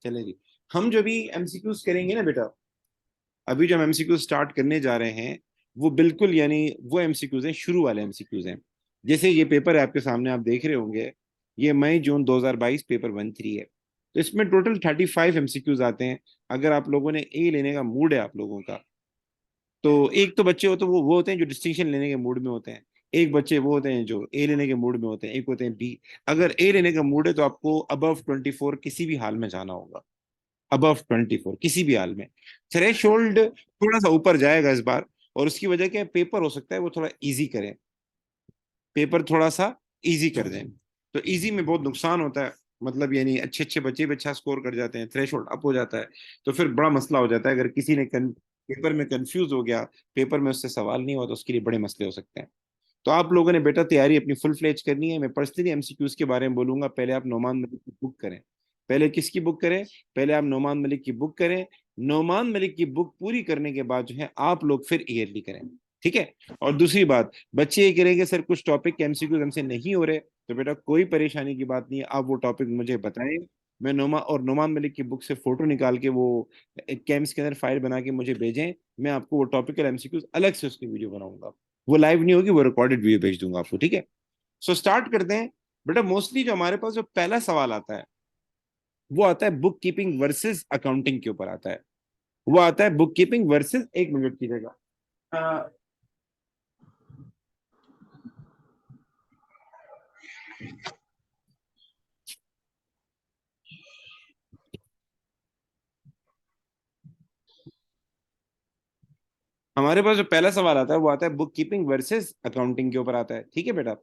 चले जी। हम जो भी एमसीक्यूज करेंगे ना बेटा, अभी जो हम एमसीक्यूज स्टार्ट करने जा रहे हैं, वो बिल्कुल यानी वो एमसीक्यूज हैं, शुरू वाले एमसीक्यूज हैं। जैसे ये पेपर है आपके सामने, आप देख रहे होंगे, ये मई जून 2022 पेपर 1-3 है। तो इसमें टोटल 35 एमसीक्यूज आते हैं। अगर आप लोगों ने ए लेने का मूड है आप लोगों का, तो एक तो बच्चे हो तो वो होते हैं जो डिस्टिंक्शन लेने के मूड में होते हैं। एक बच्चे वो होते हैं जो ए लेने के मूड में होते हैं, एक होते हैं बी। अगर ए लेने का मूड है तो आपको अबव 24 किसी भी हाल में जाना होगा। अबव 24 किसी भी हाल में। थ्रेशोल्ड थोड़ा सा ऊपर जाएगा इस बार, और उसकी वजह क्या है, पेपर हो सकता है वो थोड़ा इजी करें, पेपर थोड़ा सा इजी कर दें। तो इजी में बहुत नुकसान होता है, मतलब यानी अच्छे अच्छे बच्चे भी अच्छा स्कोर कर जाते हैं, थ्रेशोल्ड अप हो जाता है। तो फिर बड़ा मसला हो जाता है, अगर किसी ने पेपर में कंफ्यूज हो गया, पेपर में उससे सवाल नहीं हुआ, तो उसके लिए बड़े मसले हो सकते हैं। तो आप लोगों ने बेटा तैयारी अपनी फुल फ्लेज करनी है। मैं पर्सनली एमसीक्यूज के बारे में बोलूंगा। पहले आप नोमान मलिक की बुक करें। पहले किसकी बुक करें? पहले आप नोमान मलिक की बुक करें। नोमान मलिक की बुक पूरी करने के बाद जो है आप लोग फिर ईयरली करें। ठीक है। और दूसरी बात, बच्चे ये करेंगे सर कुछ टॉपिक के एमसीक्यूज हमसे नहीं हो रहे, तो बेटा कोई परेशानी की बात नहीं है, आप वो टॉपिक मुझे बताएं। मैं नोमान मलिक की बुक से फोटो निकाल के वो एक कैम्स के अंदर फाइल बना के मुझे भेजें। मैं आपको वो टॉपिकल एमसीक्यूज अलग से उसकी वीडियो बनाऊंगा। वो लाइव नहीं होगी, वो रिकॉर्डेड वीडियो भेज दूंगा आपको। ठीक है। सो स्टार्ट करते हैं। बेटा मोस्टली जो हमारे पास जो पहला सवाल आता है, वो आता है बुक कीपिंग वर्सेस अकाउंटिंग के ऊपर आता है। वो आता है बुक कीपिंग वर्सेस, एक मिनट कीजिएगा। अ, हमारे पास जो पहला सवाल आता है वो आता है बुक कीपिंग वर्सेस अकाउंटिंग के ऊपर आता है। ठीक है बेटा।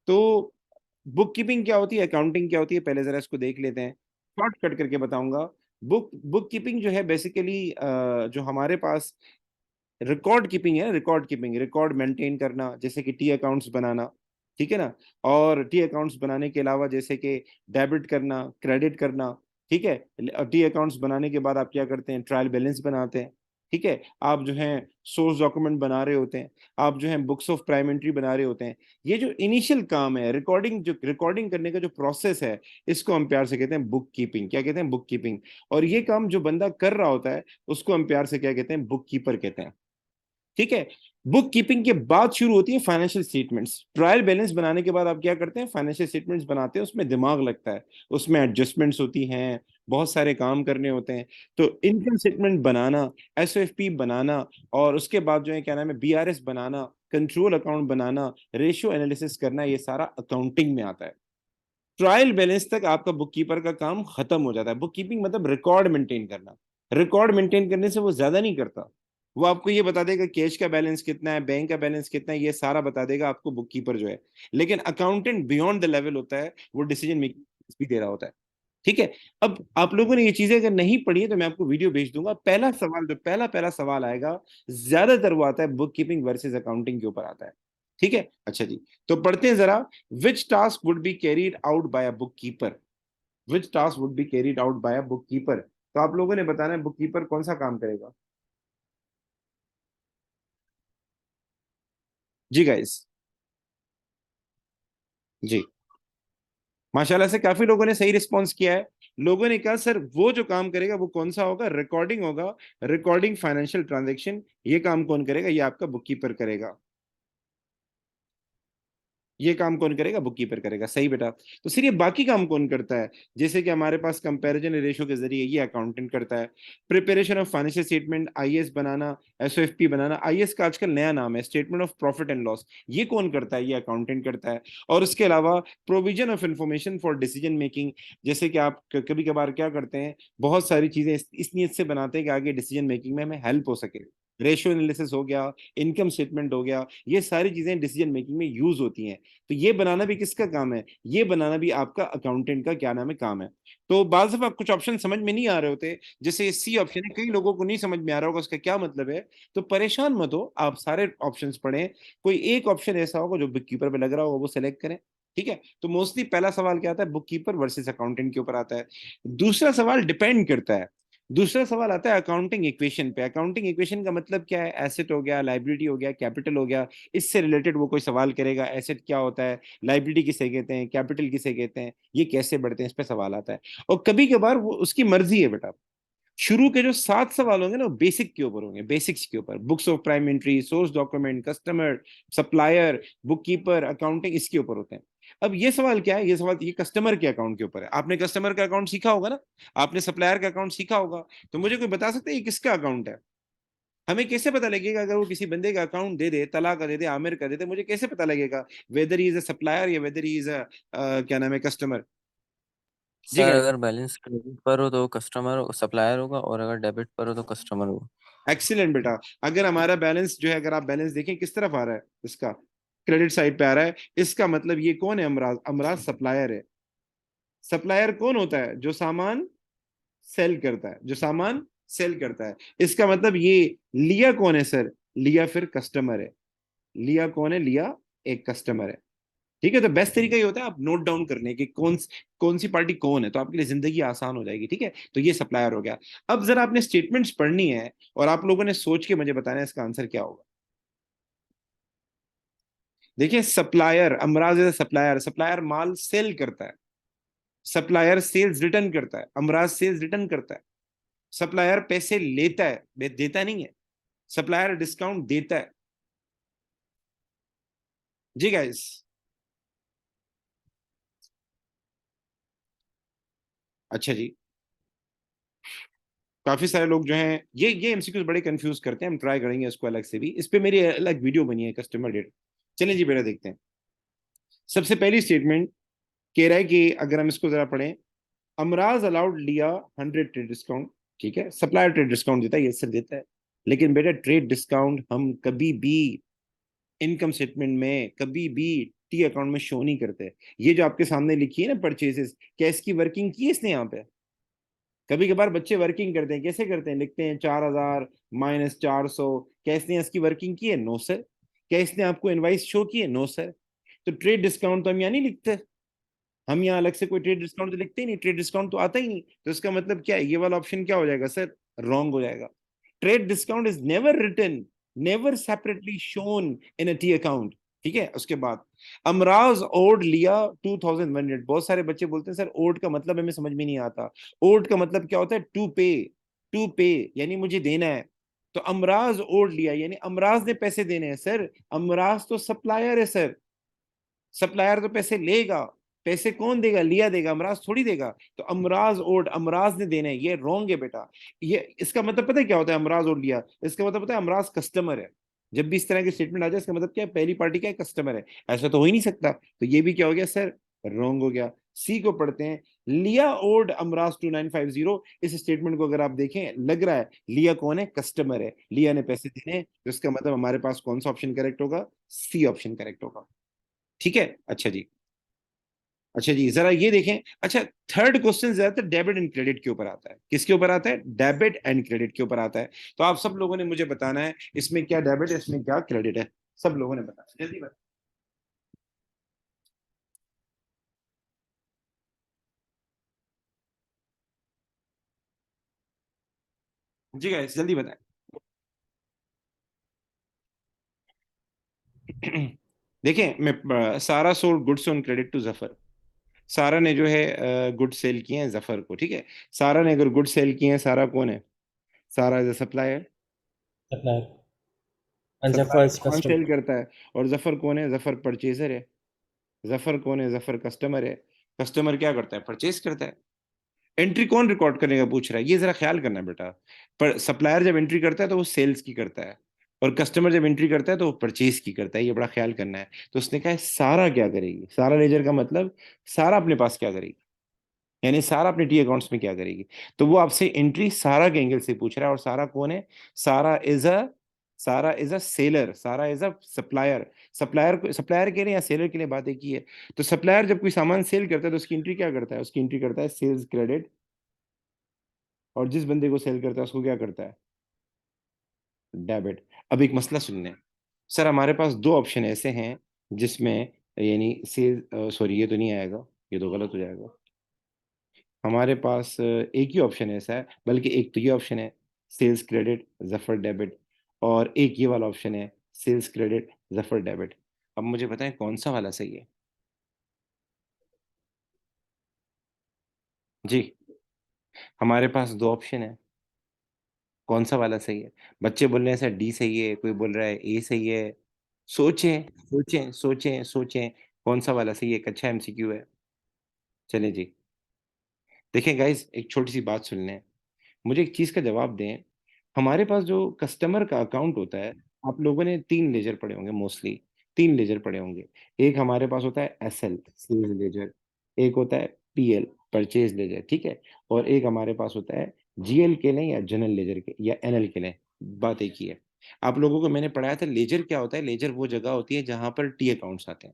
तो बुक कीपिंग क्या होती है, अकाउंटिंग क्या होती है, पहले जरा इसको देख लेते हैं। शॉर्ट कट करके बताऊंगा। बुक कीपिंग जो है बेसिकली जो हमारे पास रिकॉर्ड कीपिंग है, रिकॉर्ड कीपिंग, रिकॉर्ड मेंटेन करना, जैसे कि टी अकाउंट्स बनाना। ठीक है ना। और टी अकाउंट्स बनाने के अलावा जैसे कि डेबिट करना, क्रेडिट करना। ठीक है। टी अकाउंट्स बनाने के बाद आप क्या करते हैं, ट्रायल बैलेंस बनाते हैं। ठीक है। आप जो है सोर्स डॉक्यूमेंट बना रहे होते हैं, आप जो है बुक्स ऑफ प्राइम एंट्री बना रहे होते हैं। ये जो इनिशियल काम है, रिकॉर्डिंग, जो रिकॉर्डिंग करने का जो प्रोसेस है, इसको हम प्यार से कहते हैं बुक कीपिंग। क्या कहते हैं? Book keeping. और ये काम जो बंदा कर रहा होता है, उसको हम प्यार से क्या कहते हैं? बुक कीपर कहते हैं। ठीक है। बुक कीपिंग के बाद शुरू होती है फाइनेंशियल स्टेटमेंट्स। ट्रायल बैलेंस बनाने के बाद आप क्या करते हैं? फाइनेंशियल स्टेटमेंट्स बनाते हैं। उसमें दिमाग लगता है, उसमें एडजस्टमेंट्स होती हैं, बहुत सारे काम करने होते हैं। तो इनकम स्टेटमेंट बनाना, एसओएफपी बनाना, और उसके बाद जो है क्या नाम है, बीआरएस बनाना, कंट्रोल अकाउंट बनाना, रेशियो एनालिसिस करना, ये सारा अकाउंटिंग में आता है। ट्रायल बैलेंस तक आपका बुक कीपर का काम खत्म हो जाता है। बुक कीपिंग मतलब रिकॉर्ड मेंटेन करना। रिकॉर्ड मेंटेन करने से वो ज्यादा नहीं करता, वो आपको ये बता देगा कैश का बैलेंस कितना है, बैंक का बैलेंस कितना है, ये सारा बता देगा आपको बुक कीपर जो है। लेकिन अकाउंटेंट बियॉन्ड द लेवल होता है, वो डिसीजन मेकिंग भी दे रहा होता है। ठीक है। अब आप लोगों ने ये चीजें अगर नहीं पढ़ी है तो मैं आपको वीडियो भेज दूंगा। पहला सवाल जो पहला पहला सवाल आएगा, ज्यादातर वो आता है बुक कीपिंग वर्सेस अकाउंटिंग के ऊपर आता है। ठीक है। अच्छा जी। तो पढ़ते हैं जरा। Which task would be carried out by a bookkeeper? Which task would be carried out by a bookkeeper? तो आप लोगों ने बताना है बुक कीपर कौन सा काम करेगा। जी गाइस। जी। माशाल्लाह से काफी लोगों ने सही रिस्पॉन्स किया है। लोगों ने कहा सर वो जो काम करेगा वो कौन सा होगा? रिकॉर्डिंग होगा। रिकॉर्डिंग फाइनेंशियल ट्रांजैक्शन, ये काम कौन करेगा? ये आपका बुक कीपर करेगा। ये काम कौन करेगा? बुक कीपर करेगा। सही बेटा। तो सिर्फ ये बाकी काम कौन करता है? जैसे कि हमारे पास कंपैरिजन रेशो के जरिए ये अकाउंटेंट करता है। Preparation of financial statement, IAS बनाना, एसओएफपी बनाना। आईएएस का आजकल नया नाम है statement of profit and loss. ये कौन करता है? ये अकाउंटेंट करता है। और उसके अलावा provision of information for decision making. जैसे कि आप कभी कभार क्या करते हैं, बहुत सारी चीजें इस नीयत से बनाते हैं कि आगे डिसीजन मेकिंग में हमें हेल्प हो सके। रेशियो एनालिसिस हो गया, इनकम स्टेटमेंट हो गया, ये सारी चीजें डिसीजन मेकिंग में यूज होती हैं। तो ये बनाना भी किसका काम है? ये बनाना भी आपका अकाउंटेंट का क्या नाम है, काम है। तो बाज दफा कुछ ऑप्शन समझ में नहीं आ रहे होते, जैसे ये सी ऑप्शन है, कई लोगों को नहीं समझ में आ रहा होगा उसका क्या मतलब है। तो परेशान मत हो, आप सारे ऑप्शंस पढ़ें। कोई एक ऑप्शन ऐसा होगा जो बुक कीपर पे लग रहा होगा, वो सेलेक्ट करें। ठीक है। तो मोस्टली पहला सवाल क्या आता है? बुक कीपर वर्सेस अकाउंटेंट के ऊपर आता है। दूसरा सवाल डिपेंड करता है। दूसरा सवाल आता है अकाउंटिंग इक्वेशन पे। अकाउंटिंग इक्वेशन का मतलब क्या है? एसेट हो गया, लाइबिलिटी हो गया, कैपिटल हो गया, इससे रिलेटेड वो कोई सवाल करेगा। एसेट क्या होता है, लाइबिलिटी किसे कहते हैं, कैपिटल किसे कहते हैं, ये कैसे बढ़ते हैं, इस पे सवाल आता है। और कभी कभार वो उसकी मर्जी है बेटा, शुरू के जो 7 सवाल होंगे ना वो बेसिक के ऊपर होंगे, बेसिक्स के ऊपर, books of prime entry, source document, customer, supplier, book keeper, accounting, इसके ऊपर होते हैं। अब ये सवाल क्या है? ये सवाल ये कस्टमर के अकाउंट के ऊपर है। आपने कस्टमर का अकाउंट सीखा होगा ना, आपने सप्लायर का अकाउंट सीखा होगा। तो मुझे कोई बता सकता है ये किसका अकाउंट है? हमें कैसे पता लगेगा? अगर वो किसी बंदे का अकाउंट दे दे, तला का दे दे, आमिर का दे दे, मुझे कैसे पता लगेगा weather he is a supplier या वेदर ही इज अ क्या नाम है, कस्टमर? जी सर गाइस, अगर बैलेंस क्रेडिट पर हो तो कस्टमर सप्लायर होगा, और अगर डेबिट पर हो तो कस्टमर होगा। एक्सीलेंट बेटा। अगर हमारा बैलेंस जो है, अगर आप बैलेंस देखें किस तरफ आ रहा है, इसका क्रेडिट साइड पे आ रहा है, इसका मतलब ये कौन है? अमराज। अमराज सप्लायर है। सप्लायर कौन होता है? जो सामान सेल करता है, जो सामान सेल करता है। इसका मतलब ये लिया कौन है सर? लिया फिर कस्टमर है। लिया कौन है? लिया एक कस्टमर है। ठीक है, तो बेस्ट तरीका ये होता है आप नोट डाउन करने की कौन सी पार्टी कौन है, तो आपके लिए जिंदगी आसान हो जाएगी। ठीक है, तो ये सप्लायर हो गया। अब जरा आपने स्टेटमेंट्स पढ़नी है और आप लोगों ने सोच के मुझे बताना है इसका आंसर क्या होगा। देखिए, सप्लायर, अमराज एज सप्लायर, सप्लायर माल सेल करता है। सप्लायर सेल्स रिटर्न करता है, अमराज सेल्स रिटर्न करता है। सप्लायर पैसे लेता है, देता नहीं है। सप्लायर डिस्काउंट देता है। जी गाइस। अच्छा जी, काफी सारे लोग जो हैं ये एमसीक्यूज बड़े कंफ्यूज करते हैं। हम ट्राई करेंगे इसको अलग से भी, इस पे मेरी अलग वीडियो बनी है, कस्टमर डेटा। चलिए जी बेटा, देखते हैं। सबसे पहली स्टेटमेंट कह रहा है कि अगर हम इसको जरा पढ़ें, अमराज अलाउड लिया 100 ट्रेड डिस्काउंट। ठीक है, सप्लायर ट्रेड डिस्काउंट देता है, ये सर देता है। लेकिन बेटा ट्रेड डिस्काउंट हम कभी भी इनकम स्टेटमेंट में, कभी भी टी अकाउंट में शो नहीं करते। ये जो आपके सामने लिखी है ना परचेजेस, क्या इसकी वर्किंग की है इसने यहाँ पे? कभी कभार बच्चे वर्किंग करते हैं, कैसे करते हैं? लिखते हैं 4000 -400। क्या इसने इसकी वर्किंग की है? No sir. क्या इसने आपको इनवाइस शो की है? No sir. तो ट्रेड डिस्काउंट तो हम यहाँ नहीं लिखते। हम यहाँ अलग से कोई ट्रेड डिस्काउंट तो लिखते ही नहीं, ट्रेड डिस्काउंट तो आता ही नहीं। तो इसका मतलब क्या है? ये वाला ऑप्शन क्या हो जाएगा सर? रॉन्ग हो जाएगा। Trade discount is never written, never separately shown in a T account. ठीक है, उसके बाद अमराज ओड लिया 2100। बहुत सारे बच्चे बोलते हैं सर ओड का मतलब हमें समझ में नहीं आता। ओड का मतलब क्या होता है? टू पे। टू पे यानी मुझे देना है। तो अमराज ओड लिया यानी अमराज ने पैसे देने हैं सर। अमराज तो सप्लायर है सर। सप्लायर तो पैसे लेगा। पैसे कौन देगा? लिया देगा, अमराज थोड़ी देगा। तो अमराज ओड, अमराज ने देने हैं, ये रॉन्ग है बेटा। ये इसका मतलब पता है क्या होता है? अमराज ओड लिया, इसका मतलब पता है? अमराज कस्टमर है। जब भी इस तरह की स्टेटमेंट आ जाए, इसका मतलब क्या है? पहली पार्टी क्या है? कस्टमर है। ऐसा तो हो ही नहीं सकता। तो ये भी क्या हो गया सर? रॉन्ग हो गया। सी को पढ़ते हैं। लिया ओड अमराज 2950। इस स्टेटमेंट को अगर आप देखें, लग रहा है लिया कौन है? कस्टमर है। लिया ने पैसे देने हैं, तो इसका मतलब हमारे पास कौन सा ऑप्शन करेक्ट होगा? सी ऑप्शन करेक्ट होगा। ठीक है, अच्छा जी। अच्छा जी, जरा ये देखें। अच्छा, थर्ड क्वेश्चन ज्यादातर डेबिट एंड क्रेडिट के ऊपर आता है। किसके ऊपर आता है? डेबिट एंड क्रेडिट के ऊपर आता है। तो आप सब लोगों ने मुझे बताना है इसमें क्या डेबिट है, इसमें क्या क्रेडिट है। सब लोगों ने बताना है, जल्दी बताएं। जी गाइस, जल्दी बताएं। देखें, मैं Sara sold goods on credit to Zafar. Sara ने जो है गुड सेल किए हैं जफर को। ठीक है, सारा ने अगर गुड सेल किए हैं, सारा कौन है? Sara is supplier. Supplier and supplier जफर्स सामान सेल कस्टमर। करता है। और जफर कौन है? जफर परचेजर है। जफर कौन है? जफर कस्टमर है। कस्टमर क्या करता है? परचेज करता है। एंट्री कौन रिकॉर्ड करने का पूछ रहा है? ये जरा ख्याल करना बेटा। पर सप्लायर जब एंट्री करता है तो वो सेल्स की करता है, और कस्टमर जब एंट्री करता है तो वो परचेज की करता है। ये बड़ा ख्याल करना है। तो उसने कहा है सारा क्या करेगी? सारा लेजर का मतलब सारा अपने पास क्या करेगी, यानी सारा अपने टी अकाउंट्स में क्या करेगी। तो वो आपसे एंट्री सारा के एंगल से पूछ रहा है। और सारा कौन है? सारा इज अ, सारा इज अ सेलर, सारा इज अ सप्लायर। सप्लायर के लिए या सेलर के लिए बात एक ही है। तो सप्लायर जब कोई सामान सेल करता है तो उसकी एंट्री क्या करता है? उसकी एंट्री करता है सेल्स क्रेडिट। और जिस बंदे को सेल करता है उसको क्या करता है? डेबिट। अब एक मसला सुन लें। सर हमारे पास दो ऑप्शन ऐसे हैं जिसमें, यानी सेल, सॉरी ये तो नहीं आएगा, ये तो गलत हो जाएगा। हमारे पास एक ही ऑप्शन है ऐसा, बल्कि एक तो ये ऑप्शन है सेल्स क्रेडिट जफर डेबिट, और एक ये वाला ऑप्शन है सेल्स क्रेडिट जफर डेबिट। अब मुझे बताएं कौन सा वाला सही है। जी, हमारे पास दो ऑप्शन है, कौन सा वाला सही है? बच्चे बोल रहे हैं सर डी सही है, कोई बोल रहा है ए सही है। सोचें सोचें सोचें सोचें, कौन सा वाला सही है? एक अच्छा एमसीक्यू है। चलें जी, देखें गाइस, एक छोटी सी बात सुन लें, मुझे एक चीज का जवाब दें। हमारे पास जो कस्टमर का अकाउंट होता है, आप लोगों ने तीन लेजर पढ़े होंगे मोस्टली, तीन लेजर पढ़े होंगे। एक हमारे पास होता है एसएल सेल्स लेजर, एक होता है पीएल परचेज लेजर, ठीक है, और एक हमारे पास होता है जीएल के लें या जनरल लेजर के या एनएल के लें, बात एक ही है। आप लोगों को मैंने पढ़ाया था लेजर क्या होता है। लेजर वो जगह होती है जहां पर टी अकाउंट्स आते हैं।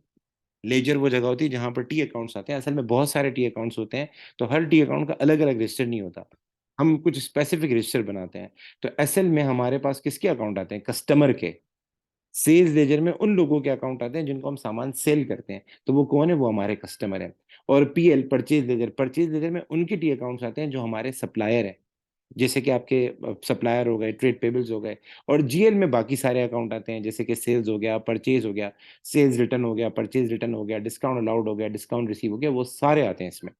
लेजर वो जगह होती है जहां पर टी अकाउंट्स आते हैं। असल में बहुत सारे टी अकाउंट्स होते हैं, तो हर टी अकाउंट का अलग अलग रजिस्टर नहीं होता, हम कुछ स्पेसिफिक रजिस्टर बनाते हैं। तो एसएल में हमारे पास किसके अकाउंट आते हैं? कस्टमर के। सेल्स लेजर में उन लोगों के अकाउंट आते हैं जिनको हम सामान सेल करते हैं, तो वो कौन है? वो हमारे कस्टमर है। और पीएल परचेज लेजर में उनके टी अकाउंट्स आते हैं जो हमारे सप्लायर है, जैसे कि आपके सप्लायर हो गए, ट्रेड पेबल्स हो गए। और जीएल में बाकी सारे अकाउंट आते हैं, जैसे कि सेल्स हो गया, परचेज हो गया, सेल्स रिटर्न हो गया, परचेज रिटर्न हो गया, डिस्काउंट अलाउड हो गया, डिस्काउंट रिसीव हो गया, वो सारे आते हैं इसमें।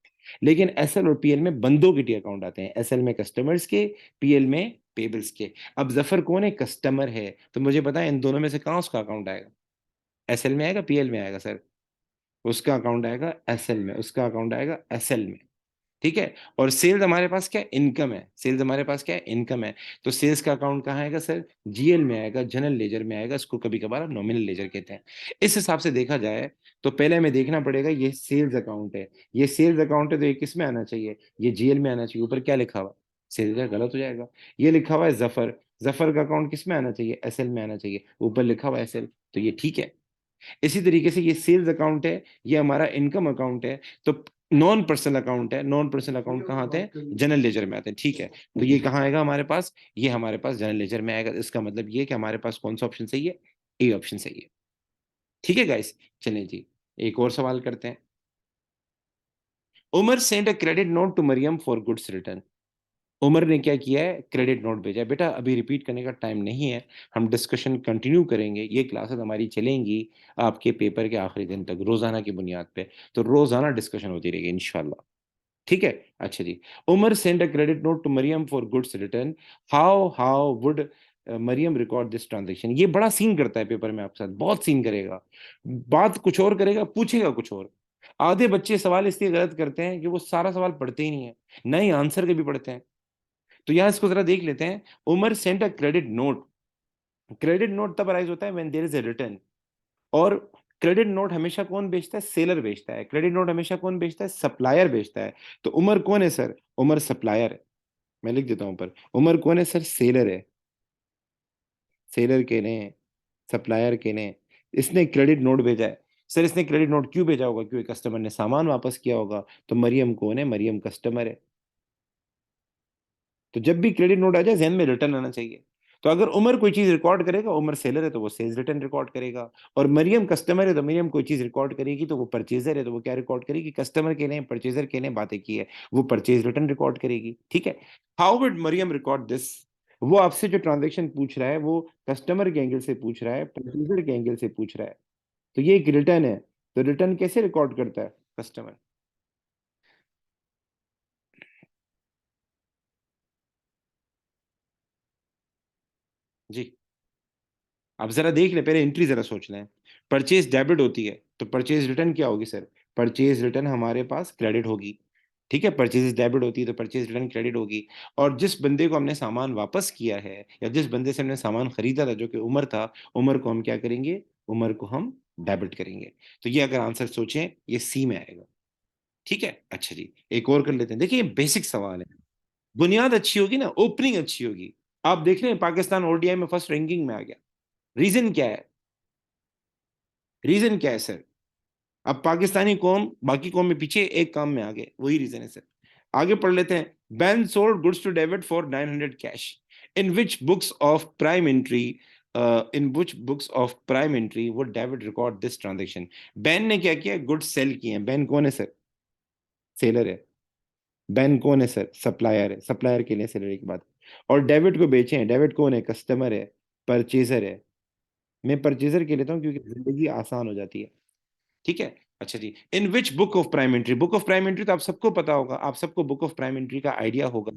लेकिन एसएल और पीएल में बंदों के टी अकाउंट आते हैं, एसएल में कस्टमर्स के, पीएल में पेबल्स के। अब जफर कौन है? कस्टमर है, तो मुझे बताएं इन दोनों में से कहाँ उसका अकाउंट आएगा? एसएल में आएगा, पीएल में आएगा सर? उसका अकाउंट आएगा एसएल में, उसका अकाउंट आएगा एसएल में, ठीक है। और सेल्स हमारे पास क्या है? इनकम है। सेल्स हमारे पास क्या है? इनकम है। तो सेल्स का अकाउंट कहाँ आएगा सर? जीएल में आएगा, जनरल लेजर में आएगा, इसको कभी कभार नॉमिनल लेजर कहते हैं। इस हिसाब से देखा जाए तो पहले हमें देखना पड़ेगा ये सेल्स अकाउंट है, ये सेल्स अकाउंट है, तो ये किस में आना चाहिए? ये जीएल में आना चाहिए। ऊपर क्या लिखा हुआ? सेल्स है, गलत हो जाएगा। ये लिखा हुआ है जफर, जफर का अकाउंट किस में आना चाहिए? एसएल में आना चाहिए। ऊपर लिखा हुआ है एसएल, तो ये ठीक है। इसी तरीके से ये सेल्स अकाउंट है, ये हमारा इनकम अकाउंट है। तो नॉन पर्सनल अकाउंट है, नॉन पर्सनल अकाउंट कहाँ आते हैं? जनरल लेजर में आते हैं, ठीक है। तो ये कहाँ आएगा हमारे पास? ये हमारे पास जनरल लेजर में आएगा। इसका मतलब ये कि हमारे पास कौन सा ऑप्शन सही है? ए ऑप्शन सही है, ठीक है गाइस। चलें जी, एक और सवाल करते हैं। Umar send a credit note to Mariam for goods return. Umar ने क्या किया है? क्रेडिट नोट भेजा है। बेटा अभी रिपीट करने का टाइम नहीं है, हम डिस्कशन कंटिन्यू करेंगे, ये क्लासेस हमारी चलेंगी आपके पेपर के आखिरी दिन तक रोजाना की बुनियाद पे। तो रोजाना डिस्कशन होती रहेगी इंशाल्लाह, ठीक है। अच्छा जी, Umar send a credit note to Mariam for goods return, how would Mariam record this transaction. ये बड़ा सीन करता है पेपर में आपके साथ, बहुत सीन करेगा, बात कुछ और करेगा, पूछेगा कुछ और। आधे बच्चे सवाल इसलिए गलत करते हैं कि वो सारा सवाल पढ़ते ही नहीं है, नए आंसर के भी पढ़ते हैं। तो यहां इसको जरा देख लेते हैं। Umar sent a credit note, credit note तब अराइज होता है when there is a return. और क्रेडिट नोट हमेशा कौन बेचता है? सेलर बेचता है। क्रेडिट नोट हमेशा कौन बेचता है? सप्लायर बेचता है। तो उमर कौन है सर? उमर सप्लायर है। मैं लिख देता हूं ऊपर, उमर कौन है सर? सेलर है। सेलर के ने, सप्लायर के ने, इसने क्रेडिट नोट भेजा है। सर इसने क्रेडिट नोट क्यों भेजा होगा? क्योंकि कस्टमर ने सामान वापस किया होगा। तो मरियम कौन है? मरियम कस्टमर है। तो जब भी क्रेडिट नोट आ जाए जहन में रिटर्न आना चाहिए। तो अगर उमर कोई चीज रिकॉर्ड करेगा, उमर सेलर है तो वो सेल्स रिटर्न रिकॉर्ड करेगा। और मरियम कस्टमर है तो मरियम कोई चीज रिकॉर्ड करेगी तो वो परचेजर है, तो वो क्या रिकॉर्ड करेगी? कस्टमर के लिए परचेजर के लिए बातें की है, वो परचेज रिटर्न रिकॉर्ड करेगी, ठीक है। How would Mariam record this? वो आपसे जो ट्रांजेक्शन पूछ रहा है वो कस्टमर के एंगल से पूछ रहा है, परचेजर के एंगल से पूछ रहा है। तो ये एक रिटर्न है, तो रिटर्न कैसे रिकॉर्ड करता है कस्टमर? जी, अब जरा देख ले, पहले एंट्री जरा सोच लें। परचेज डेबिट होती है, तो परचेज रिटर्न क्या होगी सर? परचेज रिटर्न हमारे पास क्रेडिट होगी, ठीक है। परचेज डेबिट होती है तो परचेज रिटर्न क्रेडिट होगी। और जिस बंदे को हमने सामान वापस किया है, या जिस बंदे से हमने सामान खरीदा था जो कि उमर था, उमर को हम क्या करेंगे? उमर को हम डेबिट करेंगे। तो ये अगर आंसर सोचें, ये सी में आएगा, ठीक है। अच्छा जी, एक और कर लेते हैं। देखिए ये बेसिक सवाल है, बुनियाद अच्छी होगी ना, ओपनिंग अच्छी होगी। आप देख रहे हैं पाकिस्तान ओडीआई में फर्स्ट रैंकिंग में आ गया। रीजन क्या है? रीजन क्या है सर? अब पाकिस्तानी कौम बाकी कौम में पीछे, एक काम में आगे, वही रीजन है सर। आगे पढ़ लेते हैं। Ben sold goods to David for 900 cash, in which books of prime entry, in which books of prime entry वो David record this transaction. Ben ने क्या किया? गुड्स सेल किए हैं। बैन कौन है सर? सेलर है। बैन कौन है सर? सप्लायर है, सप्लायर के लिए सैलरी की बात। और डेबिट को बेचे हैं, डेबिट कौन है? कस्टमर है, परचेजर है। मैं परचेजर के लेता हूँ क्योंकि जिंदगी आसान हो जाती है। ठीक है। अच्छा जी, in which book of prime entry, book of prime entry तो आप सबको पता होगा, आप सबको बुक ऑफ प्राइम एंट्री का आइडिया होगा।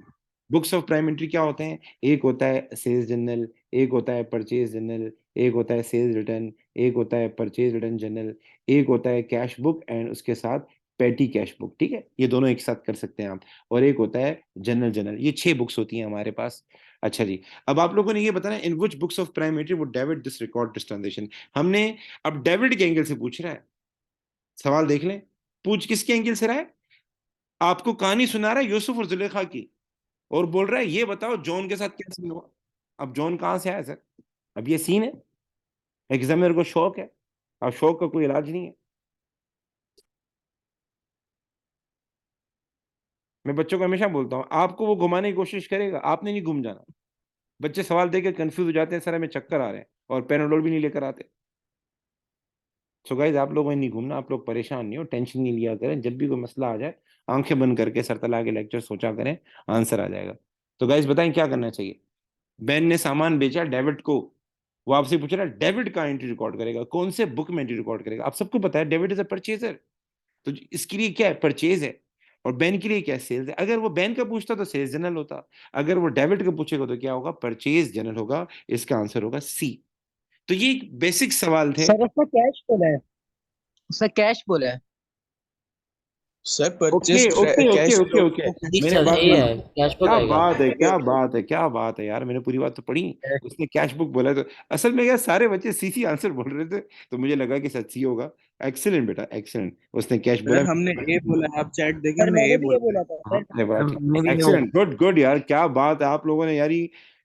बुक्स ऑफ प्राइम एंट्री क्या होते हैं? एक होता है सेल्स जर्नल, एक होता है परचेज जर्नल, एक होता है सेल्स रिटर्न, एक होता है परचेज रिटर्न जर्नल, एक होता है कैश बुक एंड उसके साथ पेटी कैश बुक। ठीक है, ये दोनों एक साथ कर सकते हैं आप। और एक होता है जनरल जर्नल। ये 6 बुक्स होती हैं हमारे पास। अच्छा जी, अब आप लोगों ने ये बताना in which books of prime entry would debit this record this transaction. हमने अब डेबिट के एंगल से पूछ रहा है, सवाल देख लें। पूछ किसके एंगल से रहा है? आपको कहानी सुना रहा है यूसुफ और जुलेखा की, और बोल रहा है ये बताओ जॉन के साथ क्या सीन हुआ। अब जॉन कहां से आया सर? अब ये सीन है, एग्जामिनर को शौक है। अब शौक का कोई इलाज नहीं है। मैं बच्चों को हमेशा बोलता हूँ, आपको वो घुमाने की कोशिश करेगा, आपने नहीं घूम जाना। बच्चे सवाल देकर कंफ्यूज हो जाते हैं, सर हमें चक्कर आ रहे हैं, और पैराडोल भी नहीं लेकर आते। सो गाइज, आप लोगों ने नहीं घूमना, आप लोग परेशान नहीं हो, टेंशन नहीं लिया करें। जब भी कोई मसला आ जाए, आंखें बंद करके सरतला के लेक्चर सोचा करें, आंसर आ जाएगा। तो गाइज बताएं क्या करना चाहिए। बेन ने सामान बेचा डेविड को, वो आपसे पूछ रहा है डेविड का एंट्री रिकॉर्ड करेगा, कौन से बुक में एंट्री रिकॉर्ड करेगा? आप सबको पता है डेविड इज अ परचेजर, तो इसके लिए क्या है? परचेज है। और बेन के लिए क्या है? सेल्स है। अगर वो बेन का पूछता तो सेल्स जनरल होता, अगर वो डेविड का पूछेगा तो क्या होगा? परचेज जनरल होगा। इसका आंसर होगा सी। तो ये बेसिक सवाल थे। सर उसने कैश बोला है, उसने कैश बोला है। Sir okay purchase okay okay cash okay okay, जी मैंने सर, बात ए मानी। है, कैश बुक क्या आएगा। बात है, क्या बात है, क्या बात है यार, मैंने पूरी बात तो पढ़ी। उसने कैश बुक बोला है तो असल में क्या, सारे बच्चे सी सी आंसर बोल रहे थे, तो मुझे लगा कि सच सी होगा। एक्सीलेंट बेटा, एक्सीलेंट, उसने कैश बोला। सर हमने ए बोला है, आप चैट देखें, सर हमने ए मैंने भी ये बोला है। बोला था हाँ, सर। अरे वाह, मैं भी हूँ। एक्सीलेंट, गुड गुड यार, क्या बात है आप लोगों ने यार।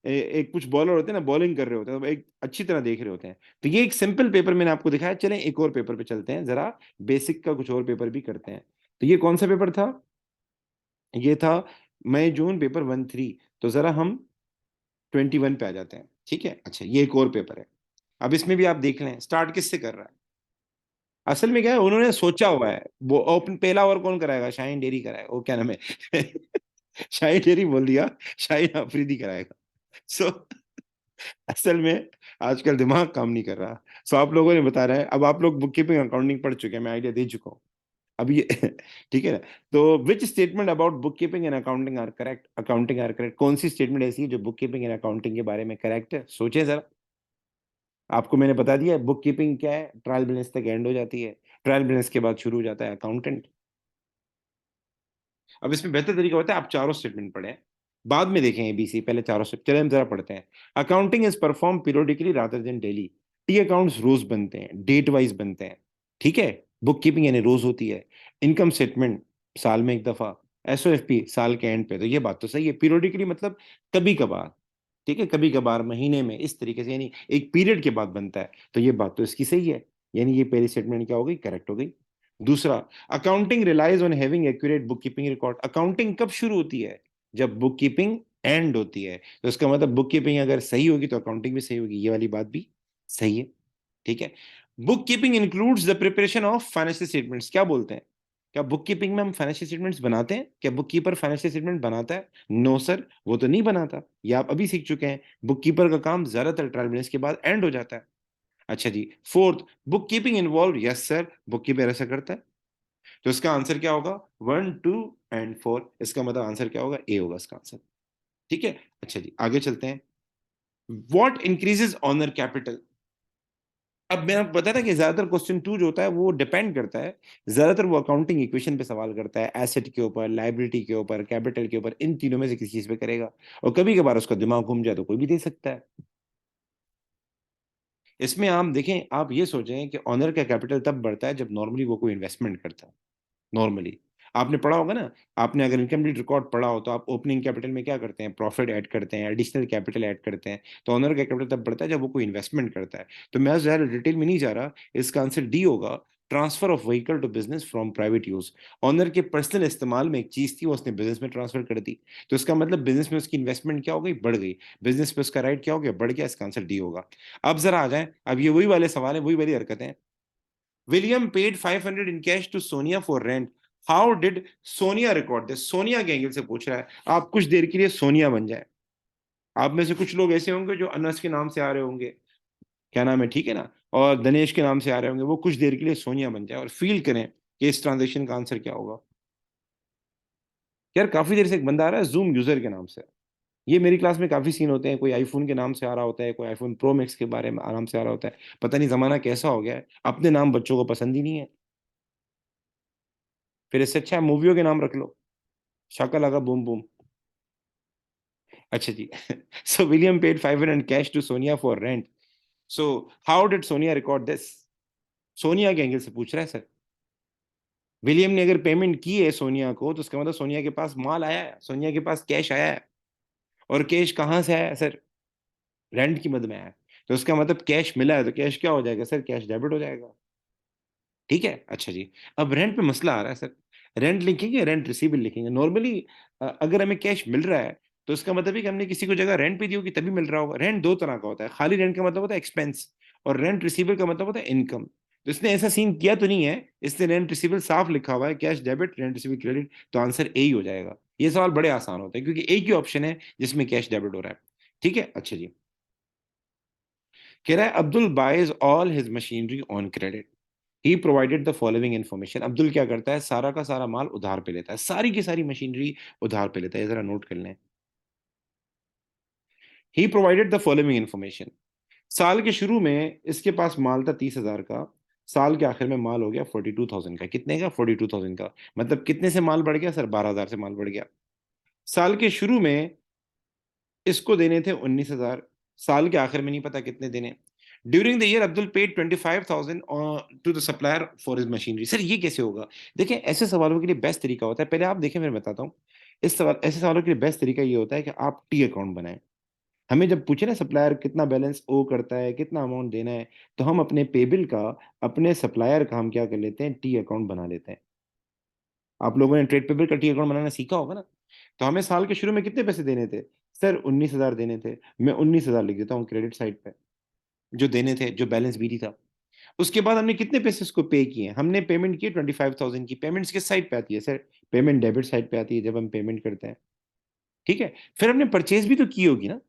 एक कुछ बॉलर होते हैं ना, बॉलिंग कर रहे होते हैं तो एक अच्छी तरह देख रहे होते हैं। तो ये एक सिंपल पेपर मैंने आपको दिखाया। चलें एक और पेपर पे चलते हैं जरा, बेसिक का कुछ और पेपर भी करते हैं। तो ये कौन सा पेपर था? ये था मई जून पेपर 1-3। तो जरा हम 21 पे आ जाते हैं। ठीक है, अच्छा ये एक और पेपर है। अब इसमें भी आप देख लें स्टार्ट किससे कर रहा है। असल में क्या है, उन्होंने सोचा हुआ है। वो ओपन पहला ओवर कौन कराएगा? शाहीन डेरी कराएगा, वो क्या नाम है शाहीन डेरी बोल दिया, शाहीन अफरीदी कराएगा। सो असल में आजकल दिमाग काम नहीं कर रहा। सो आप लोगों ने बता रहा है, अब आप लोग बुक कीपिंग अकाउंटिंग पढ़ चुके हैं, मैं आइडिया दे चुका हूँ। अब ये ठीक है ना। तो which statement about book keeping and accounting are correct? Accounting are correct, कौन सी स्टेटमेंट ऐसी है जो बुक कीपिंग एंड अकाउंटिंग के बारे में करेक्ट है? सोचें जरा। आपको मैंने बता दिया बुक कीपिंग क्या है, ट्रायल बैलेंस तक एंड हो जाती है, ट्रायल बैलेंस के बाद शुरू हो जाता है अकाउंटेंट। अब इसमें बेहतर तरीका होता है आप चारों स्टेटमेंट पढ़ें, बाद में देखें एबीसी, पहले चारों स्टेट। चले हम जरा पढ़ते हैं। Accounting is perform periodically rather than daily. T accounts रोज बनते हैं, डेट वाइज बनते हैं। ठीक है, बुक कीपिंग यानी रोज होती है। इनकम स्टेटमेंट साल में एक दफा, एसओएफपी साल के एंड पे। तो ये बात तो सही है, पीरियोडिकली मतलब कभी कभार। ठीक है, कभी कभार महीने में, इस तरीके से, यानी एक पीरियड के बाद बनता है। तो ये बात तो इसकी सही है, यानी ये पहली स्टेटमेंट क्या हो गई? करेक्ट हो गई। दूसरा, accounting relies on having accurate book keeping record. Accounting कब शुरू होती है? जब बुक कीपिंग एंड होती है। तो इसका मतलब बुक कीपिंग अगर सही होगी तो अकाउंटिंग भी सही होगी, ये वाली बात भी सही है। ठीक है, book keeping includes the preparation of financial statements. क्या बोलते हैं, क्या बुक कीपिंग में हम फाइनेंशियल स्टेटमेंट्स बनाते हैं? क्या बुक कीपर फाइनेंशियल स्टेटमेंट बनाता है? नो सर, वो तो नहीं बनाता, ये आप अभी सीख चुके हैं। बुक कीपर का काम ज्यादातर ट्रायल बैलेंस के बाद एंड हो जाता है। अच्छा जी, fourth, book keeping involve, yes sir, bookkeeper ऐसा करता है। तो इसका आंसर क्या होगा? 1, 2 एंड 4। इसका मतलब आंसर क्या होगा? ए होगा इसका आंसर। ठीक है, अच्छा जी आगे चलते हैं। What increases owner capital? अब मैं आपको बता था कि ज्यादातर क्वेश्चन 2 जो होता है वो डिपेंड करता है, ज्यादातर वो अकाउंटिंग इक्वेशन पे सवाल करता है, एसेट के ऊपर, लायबिलिटी के ऊपर, कैपिटल के ऊपर, इन तीनों में से किसी चीज पे करेगा। और कभी कभार उसका दिमाग घूम जाए तो कोई भी दे सकता है। इसमें आप देखें, आप ये सोचें कि ऑनर का कैपिटल तब बढ़ता है जब नॉर्मली वो कोई इन्वेस्टमेंट करता है। नॉर्मली आपने पढ़ा होगा ना, आपने अगर इनकम्प्लीट रिकॉर्ड पढ़ा हो तो आप ओपनिंग कैपिटल में क्या करते हैं? प्रॉफिट ऐड करते हैं, एडिशनल कैपिटल ऐड करते हैं। तो ऑनर का कैपिटल तब बढ़ता है जब वो कोई इन्वेस्टमेंट करता है। तो मैं ज़्यादा डिटेल में नहीं जा रहा, इसका आंसर डी होगा, transfer of vehicle to business from private use. Owner के पर्सनल इस्तेमाल में एक चीज थी, वो उसने बिजनेस में ट्रांसफर कर दी। तो इसका मतलब बिजनेस में उसकी इन्वेस्टमेंट क्या हो गई? बढ़ गई। बिजनेस पे उसका राइट क्या हो गया? बढ़ गया। इसका आंसर डी होगा। अब जरा आ जाए, अब ये वही वाले सवाल है, वही वाली हरकतें हैं। William paid 500 in cash to Sonia for rent. How did Sonia record this? Sonia के एंगल से पूछ रहा है। आप कुछ देर के लिए सोनिया बन जाए। आप में से कुछ लोग ऐसे होंगे जो अनस के नाम से आ रहे होंगे, क्या नाम है, ठीक है ना, और दिनेश के नाम से आ रहे होंगे, वो कुछ देर के लिए सोनिया बन जाए और फील करें कि इस ट्रांजेक्शन का आंसर क्या होगा। यार काफी देर से एक बंदा आ रहा है जूम यूजर के नाम से। ये मेरी क्लास में काफी सीन होते हैं, कोई आईफोन के नाम से आ रहा होता है, कोई आईफोन प्रो मैक्स के बारे में आराम से आ रहा होता है। पता नहीं जमाना कैसा हो गया है, अपने नाम बच्चों को पसंद ही नहीं है। फिर इससे अच्छा मूवियों के नाम रख लो, शाका लाका बूम बूम। अच्छा जी। So William paid 500 cash to Sonia for rent. So how did Sonia record this? Sonia के एंगल से पूछ रहा है सर। विलियम ने अगर पेमेंट की है सोनिया को, तो उसका मतलब सोनिया के पास माल आया है, सोनिया के पास कैश आया है। और कैश कहाँ से आया है सर? रेंट की मद में आया है। तो उसका मतलब कैश मिला है, तो कैश क्या हो जाएगा सर? कैश डेबिट हो जाएगा। ठीक है, अच्छा जी। अब रेंट पे मसला आ रहा है सर। रेंट लिखेंगे, रेंट रिसीवेबल लिखेंगे नॉर्मली। अगर हमें कैश मिल रहा है, तो इसका मतलब है कि हमने किसी को जगह रेंट पे दी होगी तभी मिल रहा होगा। रेंट दो तरह का होता है, खाली रेंट का मतलब होता है एक्सपेंस, और रेंट रिसीवेबल का मतलब होता है इनकम। तो इसने ऐसा सीन किया तो नहीं है, इसने रेंट रिसीवेबल साफ लिखा हुआ है, cash debit rent receivable credit, तो आंसर ए ही हो जाएगा। ये सवाल बड़े आसान होते हैं क्योंकि एक ही ऑप्शन है जिसमें कैश डेबिट हो रहा है। ठीक है, अच्छा जी। कह रहा है Abdul buys all his machinery on credit. He provided the following information. Abdul क्या करता है? सारा का सारा माल उधार पे लेता है, सारी की सारी मशीनरी उधार पे लेता है। जरा नोट कर लें। ही प्रोवाइडेड द फॉलोइंग इन्फॉर्मेशन। साल के शुरू में इसके पास माल था 30,000 का, साल के आखिर में माल हो गया 42,000 का। कितने का? 42,000 का। मतलब कितने से माल बढ़ गया सर? 12,000 से माल बढ़ गया। साल के शुरू में इसको देने थे 19,000, साल के आखिर में नहीं पता कितने देने। During the year Abdul paid 25,000 to the supplier for his machinery. Sir ये कैसे होगा? देखें, ऐसे सवालों के लिए बेस्ट तरीका होता है, पहले आप देखें फिर बताता हूँ। इस सवाल ऐसे सवालों के लिए बेस्ट तरीका ये होता है कि आप टी अकाउंट बनाएं। हमें जब पूछे ना सप्लायर कितना बैलेंस ओ करता है, कितना अमाउंट देना है, तो हम अपने पेबिल का, अपने सप्लायर का हम क्या कर लेते हैं? टी अकाउंट बना लेते हैं। आप लोगों ने ट्रेड पेबल का टी अकाउंट बनाना सीखा होगा ना। तो हमें साल के शुरू में कितने पैसे देने थे सर? 19,000 देने थे। मैं 19,000 लिख देता हूँ क्रेडिट साइड पे, जो देने थे, जो बैलेंस बीडी था। उसके बाद हमने कितने पैसे इसको पे किए? हमने पेमेंट की 25,000 की। पेमेंट्स किस साइड पे आती है सर? पेमेंट डेबिट साइड पे आती है जब हम पेमेंट करते हैं। ठीक है, फिर हमने परचेज भी तो की होगी ना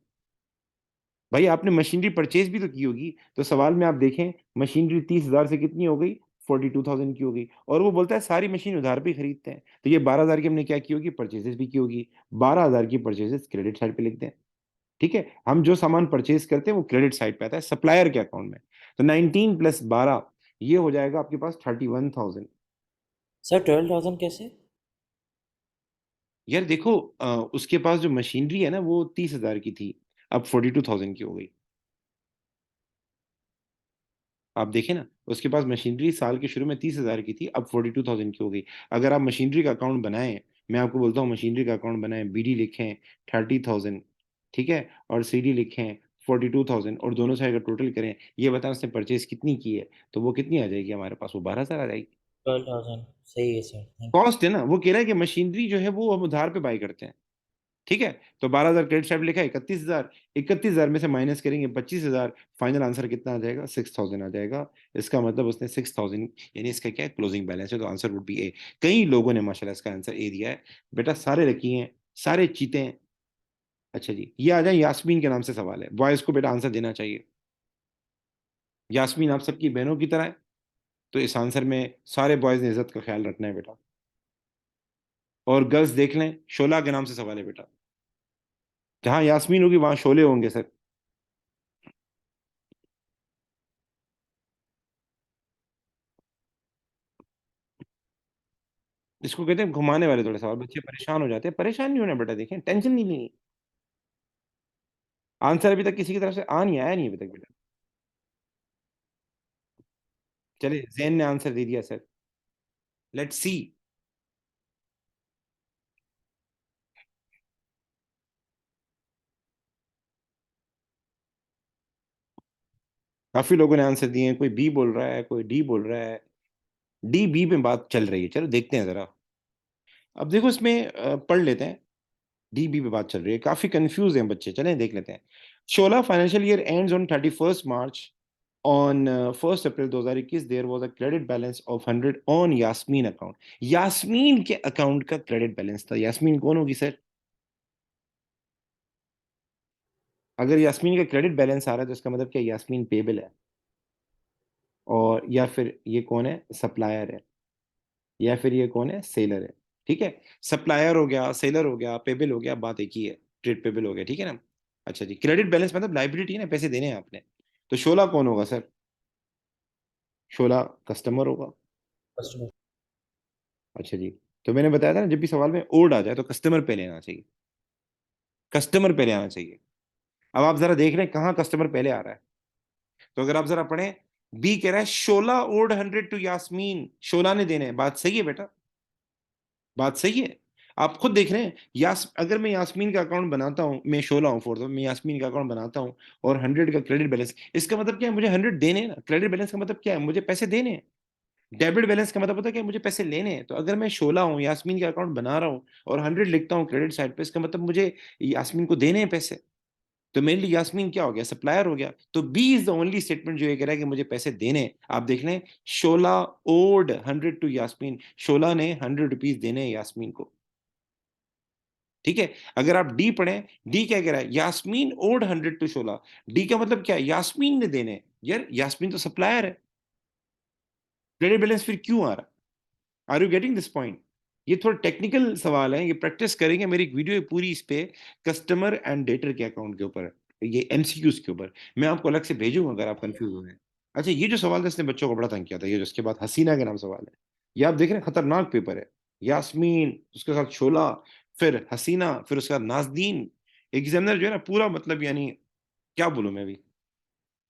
भाई, आपने मशीनरी परचेज भी तो की होगी। तो सवाल में आप देखें, मशीनरी 30,000 से कितनी हो गई? 42,000 की हो गई। और वो बोलता है सारी मशीन उधार पे ही खरीदते हैं, तो ये 12,000 की हमने क्या की होगी? परचेजेस भी की होगी। 12,000 की परचेजेस क्रेडिट साइड पे लिखते हैं। ठीक है, हम जो सामान परचेज करते हैं वो क्रेडिट साइड पे आता है सप्लायर के अकाउंट में। तो 19 प्लस 12, ये हो जाएगा आपके पास 31,000। सर 12,000 कैसे? यार देखो, उसके पास जो मशीनरी है ना वो 30,000 की थी, अब 42,000 की हो गई। आप देखें ना, उसके पास मशीनरी साल के शुरू में 30,000 की थी, अब 42,000 की हो गई। अगर आप मशीनरी का अकाउंट बनाएं, मैं आपको बोलता हूँ मशीनरी का अकाउंट बनाएं, बीडी लिखें 30,000, ठीक है, और सीडी लिखें 42,000, और दोनों साइड का टोटल करें, ये बताएं उसने परचेज कितनी की है, तो वो कितनी आ जाएगी हमारे पास? वो 12,000 आ जाएगी। 12,000 सही है सर, थैंक यू। कॉस्ट है ना, वो कह रहा है कि मशीनरी जो है वो हम उधार पे बाय करते हैं। ठीक है, तो 12,000 क्रेडिट साइड लिखा है, 31,000, 31,000 में से माइनस करेंगे 25,000, फाइनल आंसर कितना आ जाएगा? 6,000 आ जाएगा। इसका मतलब उसने 6,000, यानी इसका क्या है? क्लोजिंग बैलेंस है, तो आंसर वुड बी ए। कई लोगों ने माशाल्लाह इसका आंसर ए दिया है। बेटा सारे लकी हैं, सारे चीते हैं। अच्छा जी, ये आ जाए, यास्मीन के नाम से सवाल है, बॉयज को बेटा आंसर देना चाहिए। यास्मीन आप सबकी बहनों की तरह है, तो इस आंसर में सारे बॉयज ने इज्जत का ख्याल रखना है बेटा। और गर्ल्स देख लें, शोला के नाम से सवाल है बेटा, जहां यास्मीन होगी वहां शोले होंगे सर। इसको कहते हैं घुमाने वाले थोड़े सवाल, बच्चे परेशान हो जाते हैं। परेशान नहीं होना बेटा, देखें टेंशन नहीं लेनी। आंसर अभी तक किसी की तरफ से आ नहीं आया, नहीं अभी तक बेटा। चले, जैन ने आंसर दे दिया सर, लेट्स सी। काफी लोगों ने आंसर दिए हैं, कोई बी बोल रहा है, कोई डी बोल रहा है। डी बी में बात चल रही है, चलो देखते हैं जरा। अब देखो इसमें पढ़ लेते हैं। डी बी पे बात चल रही है, काफी कंफ्यूज हैं बच्चे, चलें देख लेते हैं। शोला financial year ends on 31 March On 1st April 2021 there was a credit balance of 100 on Yasmin account. Yasmin के अकाउंट का क्रेडिट बैलेंस था। यास्मीन कौन होगी सर? अगर यास्मीन का क्रेडिट बैलेंस आ रहा है तो इसका मतलब क्या, यास्मीन पेबल है, और या फिर ये कौन है, सप्लायर है, या फिर ये कौन है, सेलर है। ठीक है, सप्लायर हो गया, सेलर हो गया, पेबल हो गया, बात एक ही है, ट्रेड पेबल हो गया। ठीक है ना। अच्छा जी, क्रेडिट बैलेंस मतलब लाइबिलिटी है ना, पैसे देने हैं आपने। तो शोला कौन होगा सर? शोला कस्टमर होगा। कस्टमर। अच्छा जी, तो मैंने बताया था ना, जब भी सवाल में ओड आ जाए तो कस्टमर पे लेना चाहिए, कस्टमर पहले आना चाहिए। अब आप जरा देख रहे हैं कहाँ कस्टमर पहले आ रहा है। तो अगर आप जरा पढ़ें, बी कह रहा है शोला ओड 100 टू यास्मीन, शोला ने देने हैं। बात सही है बेटा, बात सही है। आप खुद देख रहे हैं, अगर मैं यास्मीन का अकाउंट बनाता हूं, मैं शोला हूं फोर, मैं यास्मीन का अकाउंट बनाता हूं और 100 का क्रेडिट बैलेंस, इसका मतलब क्या है, मुझे 100 देने हैं ना। क्रेडिट बैलेंस का मतलब क्या है, मुझे पैसे देने हैं। डेबिट बैलेंस का मतलब होता है कि मुझे पैसे लेने हैं। तो अगर मैं शोला हूं, यास्मीन का अकाउंट बना रहा हूं और 100 लिखता हूं क्रेडिट साइड पे, इसका मतलब मुझे यास्मीन को देने हैं पैसे। तो मेनली यास्मीन क्या हो गया, सप्लायर हो गया। तो B is the only statement जो ये कह रहा है कि मुझे पैसे देने हैं। आप देख लें, शोला ओड 100 टू यास्मीन, शोला ने 100 रुपीज देने हैं यास्मीन को। ठीक है, अगर आप डी पढ़ें, डी क्या कह रहा है, Yasmin owed 100 to Shola. D का मतलब क्या है, यास्मीन ने देने हैं। यार यास्मीन तो सप्लायर है, क्रेडिट बैलेंस फिर क्यों आ रहा है? Are you getting this point? ये थोड़ा टेक्निकल सवाल है, ये प्रैक्टिस करेंगे। मेरी एक वीडियो है पूरी इस पे, कस्टमर एंड डेटर के अकाउंट के ऊपर, ये एमसीक्यूज के ऊपर। मैं आपको अलग से भेजूंगा अगर आप कंफ्यूज हो गए। अच्छा, ये जो सवाल था इसने बच्चों को बड़ा तंग किया था, ये जो इसके बाद हसीना के नाम सवाल है, ये आप देख रहे हैं, खतरनाक पेपर है। यास्मीन, उसके साथ शोला, फिर हसीना, फिर उसके बाद नाजदीन। एग्जामिनर जो है ना पूरा, मतलब यानी क्या बोलूं मैं अभी,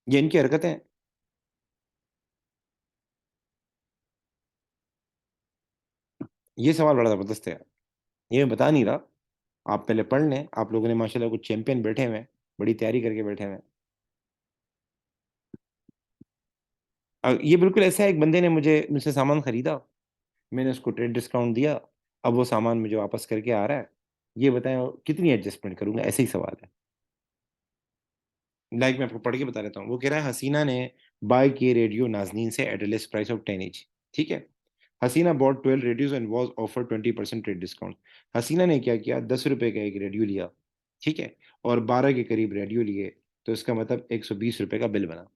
ये इनकी हरकतें हैं। ये सवाल बड़ा जबरदस्त है यार, ये मैं बता नहीं रहा, आप पहले पढ़ लें। आप लोगों ने माशाल्लाह कुछ चैंपियन बैठे हुए हैं, बड़ी तैयारी करके बैठे हुए हैं। ये बिल्कुल ऐसा है, एक बंदे ने मुझसे सामान खरीदा, मैंने उसको ट्रेड डिस्काउंट दिया, अब वो सामान मुझे वापस करके आ रहा है, ये बताएं कितनी एडजस्टमेंट करूंगा, ऐसे ही सवाल है। लाइक मैं आपको पढ़ के बता देता हूँ। वो कह रहा है, हसीना ने बाय किए रेडियो नाजनीन से at less price of 10 each। ठीक है, Haseena bought 12 radios and was offer 20% trade discount. Haseena ने क्या किया, 10 रुपए का एक रेडियो लिया, ठीक है, और 12 के करीब रेडियो लिए, तो इसका मतलब 120 रुपए का बिल बना।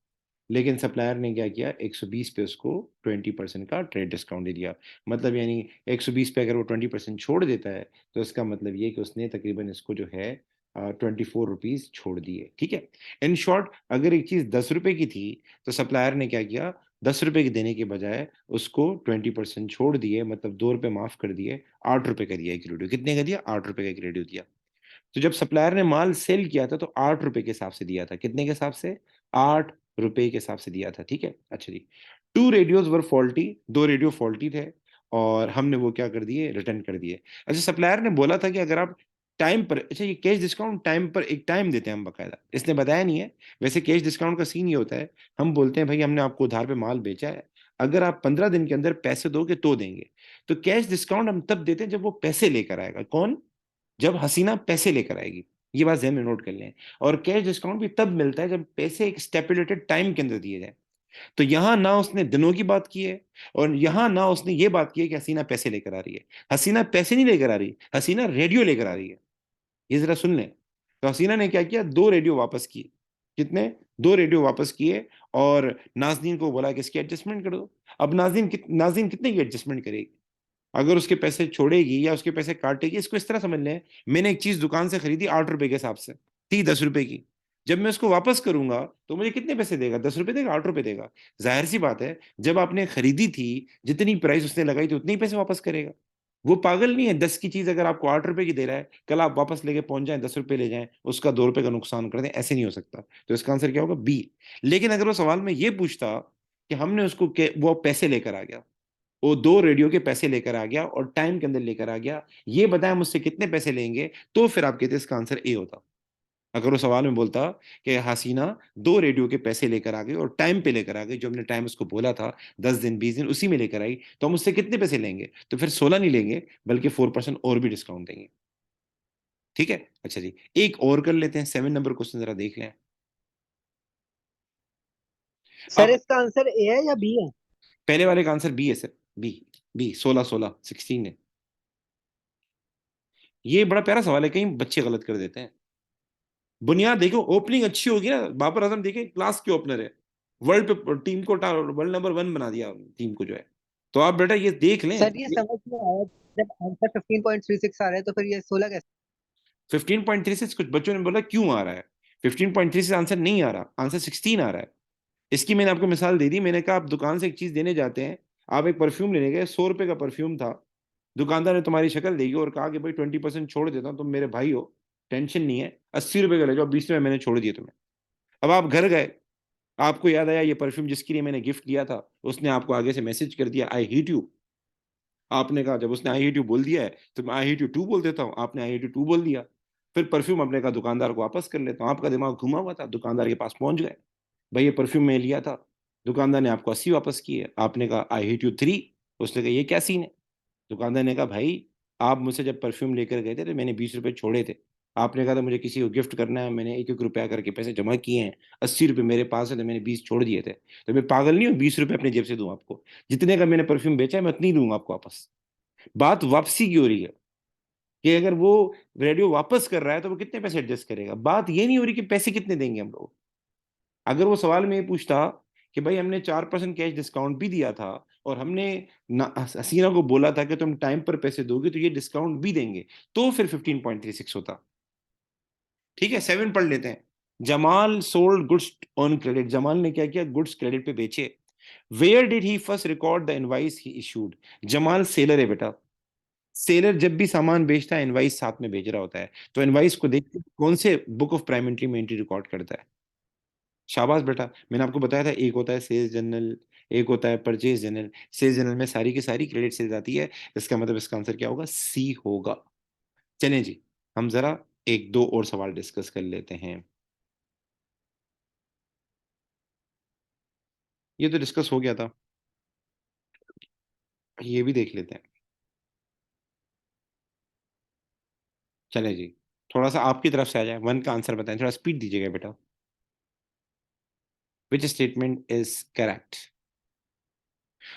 लेकिन सप्लायर ने क्या किया, 120 पे उसको 20% का ट्रेड डिस्काउंट दे दिया। मतलब यानी 120 पे अगर वो 20% छोड़ देता है, तो इसका मतलब ये कि उसने तकरीबन इसको जो है 24 रुपीज छोड़ दिए। ठीक है, इन शॉर्ट, अगर एक चीज 10 रुपए की थी, तो सप्लायर ने क्या किया, 10 रुपए की देने के बजाय उसको 20% छोड़ दिए, मतलब 2 रुपए माफ कर दिए, 8 रुपए का दिया एक रेडियो। कितने का दिया, 8 रुपए का एक रेडियो दिया। तो जब सप्लायर ने माल सेल किया था तो 8 रुपए के हिसाब से दिया था। कितने के हिसाब से, 8 रुपए के हिसाब से दिया था। ठीक है, अच्छा जी। 2 रेडियोज वर फॉल्टी, 2 रेडियो फॉल्टी थे, और हमने वो क्या कर दिए, रिटर्न कर दिए। अच्छा, सप्लायर ने बोला था कि अगर आप टाइम पर, अच्छा ये कैश डिस्काउंट टाइम पर, एक टाइम देते हैं हम बकायदा, इसने बताया नहीं है। वैसे कैश डिस्काउंट का सीन ये होता है, हम बोलते हैं भाई हमने आपको उधार पे माल बेचा है, अगर आप 15 दिन के अंदर पैसे दोगे तो देंगे। तो कैश डिस्काउंट हम तब देते हैं जब वो पैसे लेकर आएगा। कौन? जब हसीना पैसे लेकर आएगी। ये बात ध्यान में नोट कर लें। और कैश डिस्काउंट भी तब मिलता है जब पैसे एक स्टेपुलेटेड टाइम के अंदर दिए जाए। तो यहां ना उसने दिनों की बात की है, और यहां ना उसने ये बात की है कि हसीना पैसे लेकर आ रही है। हसीना पैसे नहीं लेकर आ रही, हसीना रेडियो लेकर आ रही है। ये जरा सुन लें। तो हसीना ने क्या किया, 2 रेडियो वापस किए। कितने, 2 रेडियो वापस किए, और नाजनीन को बोला कि इसकी एडजस्टमेंट कर दो। अब नाजनीन कितने की एडजस्टमेंट करेगी? अगर उसके पैसे छोड़ेगी या उसके पैसे काटेगी, इसको इस तरह समझ लें, मैंने एक चीज दुकान से खरीदी 8 रुपए के हिसाब से, थी 10 रुपए की। जब मैं उसको वापस करूंगा तो मुझे कितने पैसे देगा, 10 रुपए देगा, 8 रुपए देगा? जाहिर सी बात है, जब आपने खरीदी थी, जितनी प्राइस उसने लगाई थी उतने ही पैसे वापस करेगा। वो पागल नहीं है, 10 की चीज अगर आपको 8 रुपए की दे रहा है, कल आप वापस लेके पहुंच जाए, 10 रुपए ले जाएं, उसका 2 रुपए का नुकसान कर दें, ऐसे नहीं हो सकता। तो इसका आंसर क्या होगा, बी। लेकिन अगर वो सवाल में ये पूछता कि हमने उसको वो पैसे लेकर आ गया, वो 2 रेडियो के पैसे लेकर आ गया और टाइम के अंदर लेकर आ गया, ये बताया मुझसे कितने पैसे लेंगे, तो फिर आप कहते इसका आंसर ए होता। अगर वो सवाल में बोलता कि हसीना 2 रेडियो के पैसे लेकर आ गई और टाइम पे लेकर आ गई, जो हमने टाइम उसको बोला था 10 दिन 20 दिन, उसी में लेकर आई, तो हम उससे कितने पैसे लेंगे, तो फिर 16 नहीं लेंगे, बल्कि 4% और भी डिस्काउंट देंगे। ठीक है, अच्छा जी, एक और कर लेते हैं, 7 नंबर क्वेश्चन जरा देख लें। सर इसका आंसर ए है या बी है? पहले वाले का आंसर बी है सर, बी। बी 16 16 16 है। ये बड़ा प्यारा सवाल है, कहीं बच्चे गलत कर देते हैं। बुनियाद देखो, ओपनिंग अच्छी होगी ना, बाबर आजम देखे क्लास के ओपनर है, वर्ल्ड पे टीम को वर्ल्ड नंबर 1 बना दिया टीम को जो है। तो आप बेटा ये देख लें। सर ये समझ में आया, जब आंसर 15.36 आ रहा है तो फिर ये 16 कैसे? 15.36 कुछ बच्चों ने बोला क्यों आ रहा है, 15.36 आंसर नहीं आ रहा, आंसर 16 आ रहा है। इसकी मैंने आपको मिसाल दे दी, मैंने कहा आप दुकान से एक चीज देने जाते हैं, आप एक परफ्यूम लेने गए, 100 रुपए का परफ्यूम था, दुकानदार ने तुम्हारी शक्ल देखी और कहा कि भाई 20% छोड़ देता हूँ, तुम मेरे भाई हो, टेंशन नहीं है, 80 रुपए का ले जाओ, 20 रुपए मैंने छोड़ दिए तुम्हें। अब आप घर गए, आपको याद आया ये परफ्यूम जिसके लिए मैंने गिफ्ट किया था, उसने आपको आगे से मैसेज कर दिया आई हीट यू। आपने कहा, जब उसने आई हीट यू बोल दिया है तो मैं आई हीट यू टू बोल देता हूँ, आपने आई हीट यू टू बोल दिया। फिर परफ्यूम अपने कहा दुकानदार को वापस कर लेता हूँ, आपका दिमाग घुमा हुआ था, दुकानदार के पास पहुंच गए, भाई ये परफ्यूम मैं लिया था, दुकानदार ने आपको 80 वापस किए, आपने कहा आई हीट यू थ्री। उसने कहा ये क्या सीन है? दुकानदार ने कहा भाई आप मुझसे जब परफ्यूम लेकर गए थे तो मैंने 20 रुपए छोड़े थे, आपने कहा था मुझे किसी को गिफ्ट करना है, मैंने एक एक रुपया करके पैसे जमा किए हैं, 80 रुपए मेरे पास है तो मैंने 20 छोड़ दिए थे, तो मैं पागल नहीं हूँ 20 रुपए अपनी जेब से दूं आपको? जितने का मैंने परफ्यूम बेचा है मैं उतनी दूंगा आपको वापस। बात वापसी की हो रही है कि अगर वो रेडियो वापस कर रहा है तो वो कितने पैसे एडजस्ट करेगा, बात ये नहीं हो रही कि पैसे कितने देंगे हम लोग। अगर वो सवाल में ये पूछता कि भाई हमने 4% कैश डिस्काउंट भी दिया था और हमने हसीना को बोला था कि तुम टाइम पर पैसे दोगे तो ये डिस्काउंट भी देंगे, तो फिर 15.36 होता। ठीक है, 7 पढ़ लेते हैं। Jamal sold goods on credit, Jamal ने क्या किया, गुड्स क्रेडिट पे बेचे। Where did he first record the invoice he issued? Jamal seller है बेटा, सेलर जब भी सामान बेचता है इनवाइस साथ में भेज रहा होता है, तो इनवाइस को देख के कौन से बुक ऑफ प्राइम एंट्री में एंट्री रिकॉर्ड करता है? शाबाश बेटा, मैंने आपको बताया था एक होता है सेल्स जनरल, एक होता है परचेज जनरल। सेल्स जनरल में सारी की सारी क्रेडिट सेल्स आती है, इसका मतलब इसका आंसर क्या होगा, सी होगा। चलें जी, हम जरा एक दो और सवाल डिस्कस कर लेते हैं। ये तो डिस्कस हो गया था, ये भी देख लेते हैं। चले जी, थोड़ा सा आपकी तरफ से आ जाए, 1 का आंसर बताएं, थोड़ा स्पीड दीजिएगा बेटा। Which statement is correct?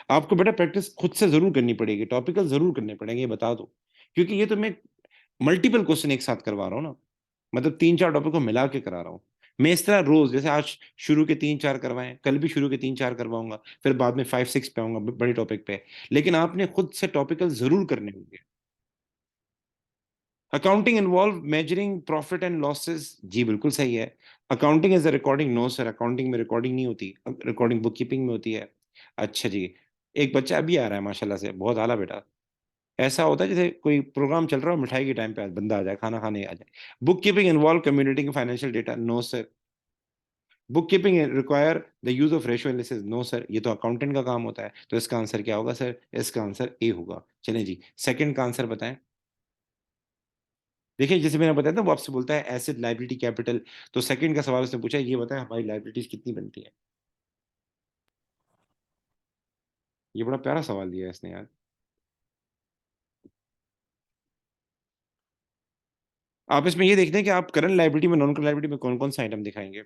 आपको बेटा प्रैक्टिस खुद से जरूर करनी पड़ेगी, टॉपिकल जरूर करने पड़ेंगे, ये बता दो, क्योंकि ये तो मैं मल्टीपल क्वेश्चन एक साथ करवा रहा हूँ ना, मतलब 3 4 टॉपिक को मिला के करा रहा हूँ। मैं इस तरह रोज, जैसे आज शुरू के 3 4 करवाएं, कल भी शुरू के 3 4 करवाऊंगा, फिर बाद में 5 6 पे आऊंगा बड़े टॉपिक पे, लेकिन आपने खुद से टॉपिकल जरूर करने होंगे। Accounting involve measuring profit and losses, जी बिल्कुल सही है। Accounting is a recording, no sir, accounting में रिकॉर्डिंग नहीं होती, रिकॉर्डिंग बुक कीपिंग में होती है। अच्छा जी, एक बच्चा अभी आ रहा है माशाल्लाह से, बहुत आला बेटा। ऐसा होता है जैसे कोई प्रोग्राम चल रहा हो, मिठाई के टाइम पे बंदा आ जाए, खाना खाने आ जाए। Book keeping involve communicating financial data, no sir. Book keeping require the use of ratio analysis, no sir, ये तो अकाउंटेंट का काम होता है, तो इसका आंसर क्या होगा सर? इसका आंसर ए होगा। चलें जी, सेकंड का आंसर बताएं। देखिए जैसे मैंने बताया था, वो आपसे बोलता है एसेट लायबिलिटी कैपिटल, तो सेकंड का सवाल उसने पूछा ये बताएं हमारी लायबिलिटीज कितनी बनती है। ये बड़ा प्यारा सवाल दिया है इसने यार। आप इसमें ये देखते हैं कि आप करंट लायबिलिटी में, नॉन करंट लायबिलिटी में कौन कौन सा आइटम दिखाएंगे।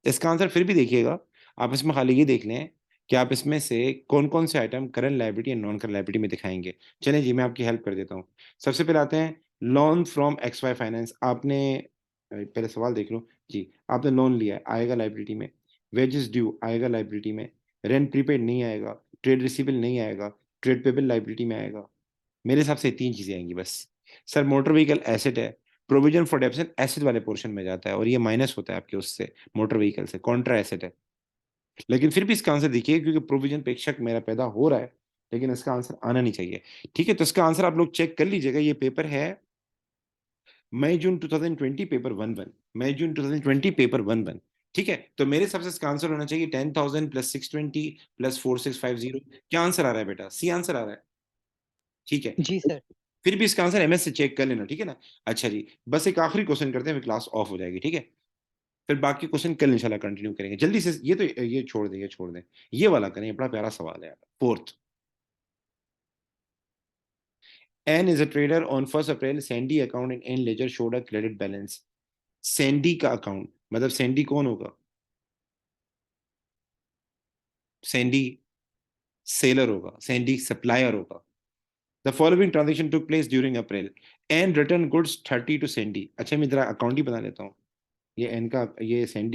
इसका आंसर फिर भी देखिएगा, आप इसमें खाली ये देख लें कि आप इसमें से कौन कौन से आइटम करंट लायबिलिटी या नॉन करंट लायबिलिटी में दिखाएंगे। चलें जी, मैं आपकी हेल्प कर देता हूँ। सबसे पहले आते हैं loan from X Y finance. आपने पहले सवाल देख लो जी, आपने लोन लिया है, आएगा लायबिलिटी में। वेजेस ड्यू आएगा लायबिलिटी में। रेंट प्रीपेड नहीं आएगा। ट्रेड रिसीवेबल नहीं आएगा। ट्रेड पेबल लायबिलिटी में आएगा। मेरे हिसाब से 3 चीजें आएंगी बस। सर मोटर व्हीकल एसेट है, प्रोविजन फॉर डेप्सन एसेट वाले पोर्शन में जाता है और ये माइनस होता है आपके उससे, मोटर व्हीकल से, कॉन्ट्रा एसेट है। लेकिन फिर भी इसका आंसर देखिए, क्योंकि प्रोविजन पे एक शक मेरा पैदा हो रहा है, लेकिन इसका आंसर आना नहीं चाहिए। ठीक है, तो इसका आंसर आप लोग चेक कर लीजिएगा, ये पेपर है मई जून 2020 पेपर 1 1, मई जून 2020 पेपर 1 1। ठीक है, तो मेरे हिसाब से इसका आंसर होना चाहिए 10,000 प्लस 620 प्लस 4650। क्या आंसर आ रहा है बेटा? सी आंसर आ रहा है। ठीक है, जी सर। फिर भी इसका आंसर एमएस से चेक कर लेना, ठीक है ना। अच्छा जी, बस एक आखिरी क्वेश्चन करते हैं, फिर क्लास ऑफ हो जाएगी, ठीक है। फिर बाकी क्वेश्चन कल इंशाल्लाह कंटिन्यू करेंगे जल्दी से। ये तो ये छोड़ दें, ये छोड़ दें, ये वाला करें, ये बड़ा प्यारा सवाल है यार। Fourth, N is a trader on 1 April, Sandy account in N ledger showed a credit balance. Sandy का अकाउंट मतलब सैंडी कौन होगा? सैंडी सेलर होगा, सैंडी सप्लायर होगा। The following transaction took place during April and return goods 30 to Sandy. अच्छा मैं जरा account ही बना लेता हूँ, ये एन का, ये सैंडी